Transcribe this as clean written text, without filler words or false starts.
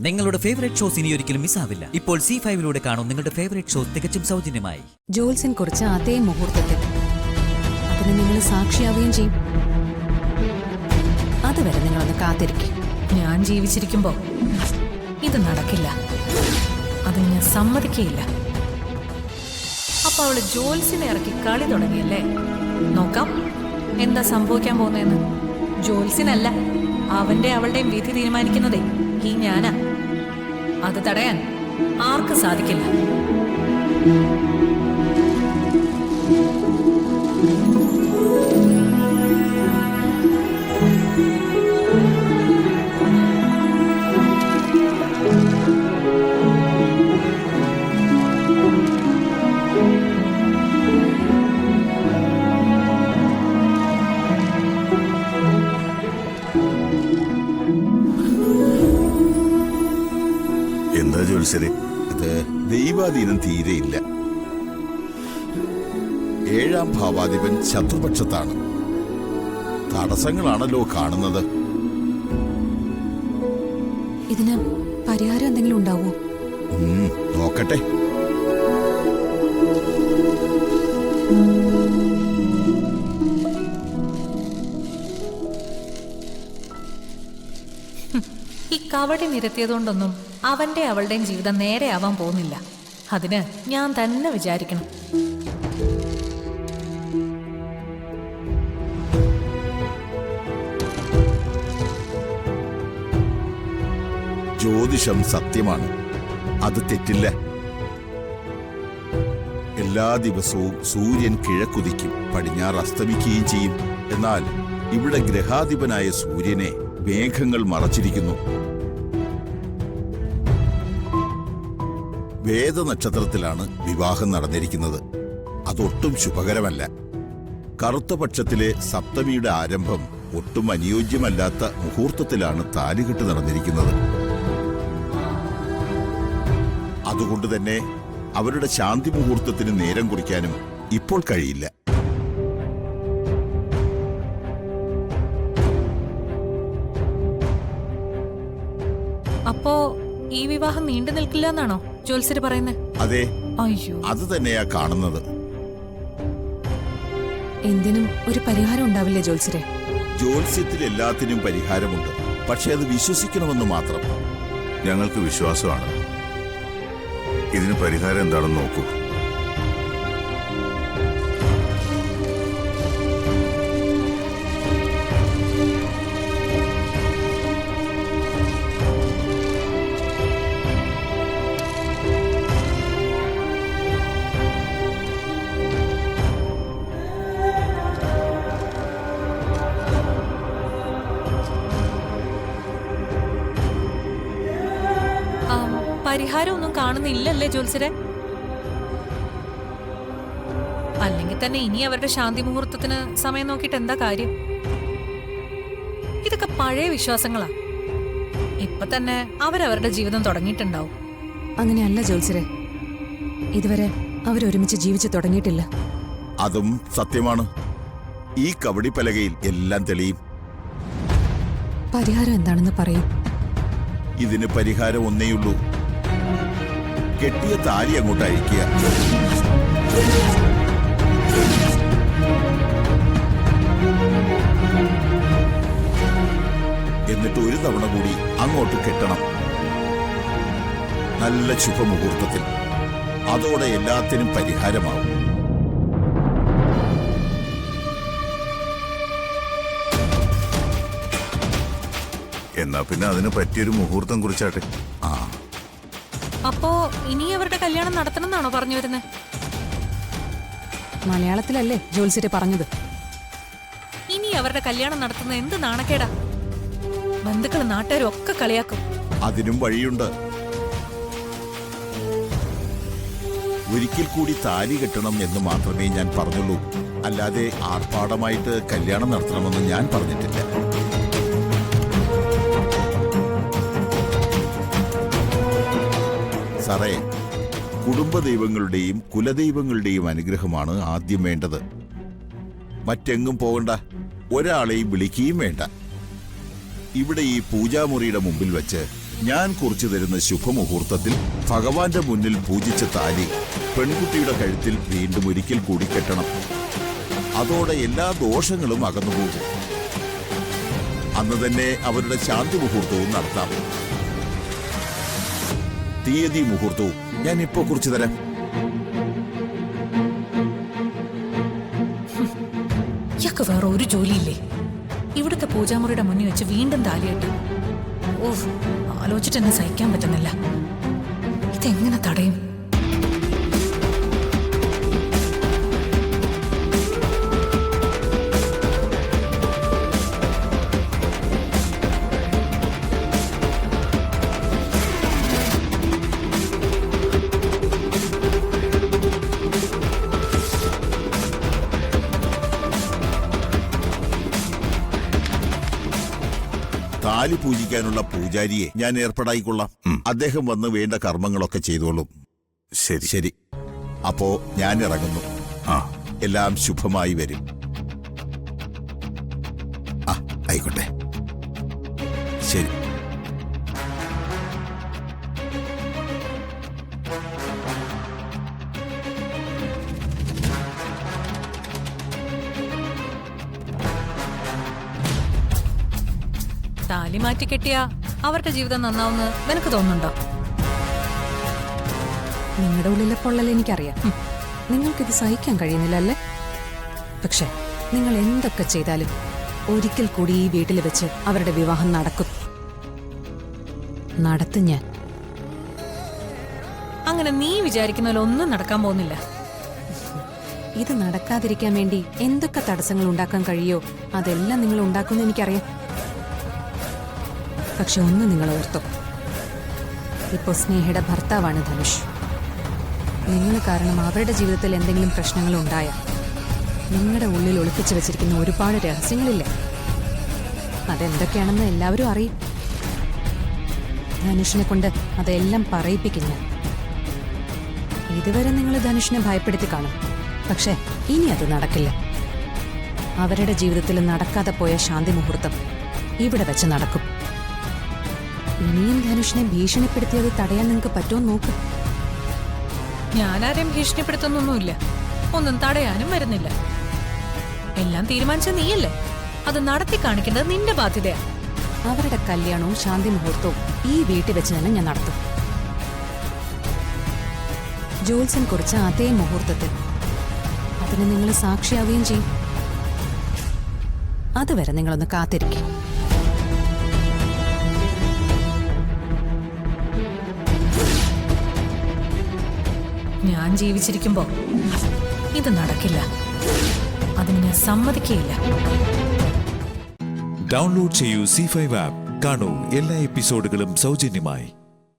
നിങ്ങളുടെ favourite shows ഇനി ഒരിക്കലും മിസ്സാവില്ല. ഇപ്പോൾ C5 കാണും നിങ്ങളുടെ ഫേവറേറ്റ് ഷോസ് തികച്ചും സൗജന്യമായി. ജോത്സ്യൻ കുറിച്ച് അതേ മുഹൂർത്തത്തിൽ അതിന് നിങ്ങൾ സാക്ഷിയാവുകയും ചെയ്യും. അതുവരെ നിങ്ങളൊന്ന് കാത്തിരിക്കും. ഞാൻ ജീവിച്ചിരിക്കുമ്പോ ഇത് നടക്കില്ല, അത് ഞാൻ സമ്മതിക്കയില്ല. അപ്പൊ അവള് ജോൽസിനെ ഇറക്കി കളി തുടങ്ങിയല്ലേ? നോക്കാം എന്താ സംഭവിക്കാൻ പോകുന്നതെന്ന്. ജോൽസിനല്ല, അവന്റെ അവളുടെയും വിധി തീരുമാനിക്കുന്നതേ ഈ ഞാനാ. അത് തടയാൻ ആർക്കും സാധിക്കില്ല. എന്താ ജോത്സ്യരെ, ഇത് ദൈവാധീനം തീരെയില്ല. 7ാം ഭാവാധിപൻ ശത്രുപക്ഷത്താണ്. തടസ്സങ്ങളാണല്ലോ കാണുന്നത്. ഇതിന് പരിഹാരം എന്തെങ്കിലും ഉണ്ടാവോ? നോക്കട്ടെ. ഈ കവടി നിരത്തിയതുകൊണ്ടൊന്നും അവന്റെ അവളുടെയും ജീവിതം നേരെയാവാൻ പോകുന്നില്ല. അതിന് ഞാൻ തന്നെ വിചാരിക്കണം. ജ്യോതിഷം സത്യമാണ്, അത് തെറ്റില്ല. എല്ലാ ദിവസവും സൂര്യൻ കിഴക്കുദിക്കും, പടിഞ്ഞാറ് അസ്തമിക്കുകയും ചെയ്യും. എന്നാൽ ഇവിടെ ഗ്രഹാധിപനായ സൂര്യനെ മേഘങ്ങൾ മറച്ചിരിക്കുന്നു. വേദനക്ഷത്രത്തിലാണ് വിവാഹം നടന്നിരിക്കുന്നത്. അതൊട്ടും ശുഭകരമല്ല. കറുത്ത പക്ഷത്തിലെ സപ്തമിയുടെ ആരംഭം ഒട്ടും അനുയോജ്യമല്ലാത്ത മുഹൂർത്തത്തിലാണ് താലികെട്ട് നടന്നിരിക്കുന്നത്. അതുകൊണ്ട് തന്നെ അവരുടെ ശാന്തി മുഹൂർത്തത്തിന് നേരം കുറിക്കാനും ഇപ്പോൾ കഴിയില്ല. അപ്പോ ഈ വിവാഹം നീണ്ടു നിൽക്കില്ല എന്നാണോ ജോത്സ്യര് പറയുന്നത്? അതെ, അയ്യോ, അത് തന്നെയാ കാണുന്നത്. എന്തിനും ഒരു പരിഹാരം ഉണ്ടാവില്ലേ ജോത്സ്യരെ? ജ്യോത്സ്യത്തിൽ എല്ലാത്തിനും പരിഹാരമുണ്ട്, പക്ഷെ അത് വിശ്വസിക്കണമെന്ന് മാത്രം. ഞങ്ങൾക്ക് വിശ്വാസമാണ്. ഇതിന് പരിഹാരം എന്താണെന്ന് നോക്കൂ. പരിഹാരം ഒന്നും കാണുന്നില്ലല്ലേ ജോത്സ്യരെ? അല്ലെങ്കിൽ തന്നെ ഇനി അവരുടെ ശാന്തി മുഹൂർത്തത്തിന് സമയം നോക്കിയിട്ട് എന്താ കാര്യം? ഇതൊക്കെ പഴയ വിശ്വാസങ്ങളാ. ഇപ്പൊ തന്നെ അവരവരുടെ ജീവിതം തുടങ്ങിയിട്ടുണ്ടാവും. അങ്ങനെയല്ല ജോത്സ്യരെ, ഇതുവരെ അവരൊരുമിച്ച് ജീവിച്ചു തുടങ്ങിയിട്ടില്ല. അതും സത്യമാണ്. ഈ കവടി പലകയിൽ എല്ലാം തെളിയും. പരിഹാരം എന്താണെന്ന് പറയൂ. ഇതിന് പരിഹാരം ഒന്നേയുള്ളൂ. കെട്ടിയ താലി അങ്ങോട്ട് അഴിക്കുക. എന്നിട്ട് ഒരു തവണ കൂടി അങ്ങോട്ട് കെട്ടണം, നല്ല ശുഭമുഹൂർത്തത്തിൽ. അതോടെ എല്ലാത്തിനും പരിഹാരമാവും. എന്നാ പിന്നെ അതിന് പറ്റിയൊരു മുഹൂർത്തം കുറിച്ചാട്ടെ. അപ്പോ ഇനി അവരുടെ കല്യാണം നടത്തണം എന്നാണോ പറഞ്ഞു വരുന്നത്? മലയാളത്തിലല്ലേ ജോത്സ്യരെ പറഞ്ഞത്? ഇനി അവരുടെ കല്യാണം നടത്തുന്ന എന്ത് നാണക്കേടാ! ബന്ധുക്കളും നാട്ടുകാരും ഒക്കെ കളിയാക്കും. അതിനും വഴിയുണ്ട്. ഒരിക്കൽ കൂടി താലി കെട്ടണം എന്ന് മാത്രമേ ഞാൻ പറഞ്ഞുള്ളൂ. അല്ലാതെ ആർഭാടമായിട്ട് കല്യാണം നടത്തണമെന്ന് ഞാൻ പറഞ്ഞിട്ടില്ല. സാറേ, കുടുംബദൈവങ്ങളുടെയും കുലദൈവങ്ങളുടെയും അനുഗ്രഹമാണ് ആദ്യം വേണ്ടത്. മറ്റെങ്ങും പോകണ്ട, ഒരാളെയും വിളിക്കുകയും വേണ്ട. ഇവിടെ ഈ പൂജാമുറിയുടെ മുമ്പിൽ വെച്ച് ഞാൻ കുറിച്ചു തരുന്ന ശുഭമുഹൂർത്തത്തിൽ ഭഗവാന്റെ മുന്നിൽ പൂജിച്ച താലി പെൺകുട്ടിയുടെ കഴുത്തിൽ വീണ്ടും ഒരിക്കൽ കൂടി കെട്ടണം. അതോടെ എല്ലാ ദോഷങ്ങളും അകന്നുപോകും. അന്ന് തന്നെ അവരുടെ ശാന്തി മുഹൂർത്തവും നടത്താം. തീയതി മുഹൂർത്തവും ഞാൻ ഇപ്പോ കുറിച്ചു തരാം. ഇയാൾക്ക് വേറെ ഒരു ജോലിയില്ലേ? ഇവിടുത്തെ പൂജാമുറിയുടെ മുന്നിൽ വെച്ച് വീണ്ടും താലിയിട്ട്. ഓഹ്, ആലോചിച്ചിട്ട് എന്നെ സഹിക്കാൻ പറ്റുന്നില്ല. ഇതെങ്ങനെ തടയും? താലി പൂജിക്കാനുള്ള പൂജാരിയെ ഞാൻ ഏർപ്പെടായിക്കൊള്ളാം. അദ്ദേഹം വന്ന് വേണ്ട കർമ്മങ്ങളൊക്കെ ചെയ്തോളും. ശരി. ശരി, അപ്പോ ഞാൻ ഇറങ്ങുന്നു. എല്ലാം ശുഭമായി വരും. ആയിക്കോട്ടെ. ശരി. താലി മാറ്റി കെട്ടിയാ അവരുടെ ജീവിതം നന്നാവുന്ന നിനക്ക് തോന്നുന്നുണ്ടോ? നിങ്ങളുടെ ഉള്ളിലെ പൊള്ളൽ എനിക്കറിയാം. നിങ്ങൾക്കിത് സഹിക്കാൻ കഴിയുന്നില്ല അല്ലേ? പക്ഷെ നിങ്ങൾ എന്തൊക്കെ ചെയ്താലും ഒരിക്കൽ കൂടി ഈ വീട്ടിൽ വെച്ച് അവരുടെ വിവാഹം നടക്കും. നടത്തും ഞാൻ. അങ്ങനെ നീ വിചാരിക്കുന്നതിലൊന്നും നടക്കാൻ പോകുന്നില്ല. ഇത് നടക്കാതിരിക്കാൻ വേണ്ടി എന്തൊക്കെ തടസ്സങ്ങൾ ഉണ്ടാക്കാൻ കഴിയോ അതെല്ലാം നിങ്ങൾ ഉണ്ടാക്കുമെന്ന് എനിക്കറിയാം. പക്ഷെ ഒന്ന് നിങ്ങൾ ഓർത്തോ, ഇപ്പോൾ സ്നേഹയുടെ ഭർത്താവാണ് ധനുഷ്. നിങ്ങൾ കാരണം അവരുടെ ജീവിതത്തിൽ എന്തെങ്കിലും പ്രശ്നങ്ങൾ ഉണ്ടായ നിങ്ങളുടെ ഉള്ളിൽ ഒളിപ്പിച്ചു വെച്ചിരിക്കുന്ന ഒരുപാട് രഹസ്യങ്ങളില്ലേ? അതെന്തൊക്കെയാണെന്ന് എല്ലാവരും അറിയും. ധനുഷിനെ കൊണ്ട് അതെല്ലാം പറയിപ്പിക്കും ഞാൻ. ഇതുവരെ നിങ്ങൾ ധനുഷിനെ ഭയപ്പെടുത്തി കാണും. പക്ഷെ ഇനി അത് നടക്കില്ല. അവരുടെ ജീവിതത്തിൽ നടക്കാതെ പോയ ശാന്തി മുഹൂർത്തം ഇവിടെ വെച്ച് നടക്കും. ഇനിയും ധനുഷിനെ ഭീഷണിപ്പെടുത്തിയത് തടയാൻ നിങ്ങൾക്ക് പറ്റുമോ നോക്ക്. ഞാനാരെയും ഭീഷണിപ്പെടുത്തുന്നൊന്നുമില്ല. ഒന്നും തടയാനും വരുന്നില്ല. എല്ലാം തീരുമാനിച്ച നീയല്ലേ? അത് നടത്തി കാണിക്കേണ്ടത് നിന്റെ ബാധ്യതയാ. അവരുടെ കല്യാണവും ശാന്തി മുഹൂർത്തവും ഈ വീട്ടിൽ വെച്ച് തന്നെ ഞാൻ നടത്തും. ജോത്സ്യൻ കുറിച്ച അതേ മുഹൂർത്തത്തിൽ അതിന് നിങ്ങൾ സാക്ഷിയാവുകയും ചെയ്യും. അതുവരെ നിങ്ങളൊന്ന് കാത്തിരിക്കും. ഞാൻ ജീവിച്ചിരിക്കുമ്പോ ഇത് നടക്കില്ല. അതിന് ഞാൻ സമ്മതിക്കുകയില്ല. ഡൗൺലോഡ് ചെയ്യൂ C5 ആപ്പ്. കാണൂ എല്ലാ എപ്പിസോഡുകളും സൗജന്യമായി.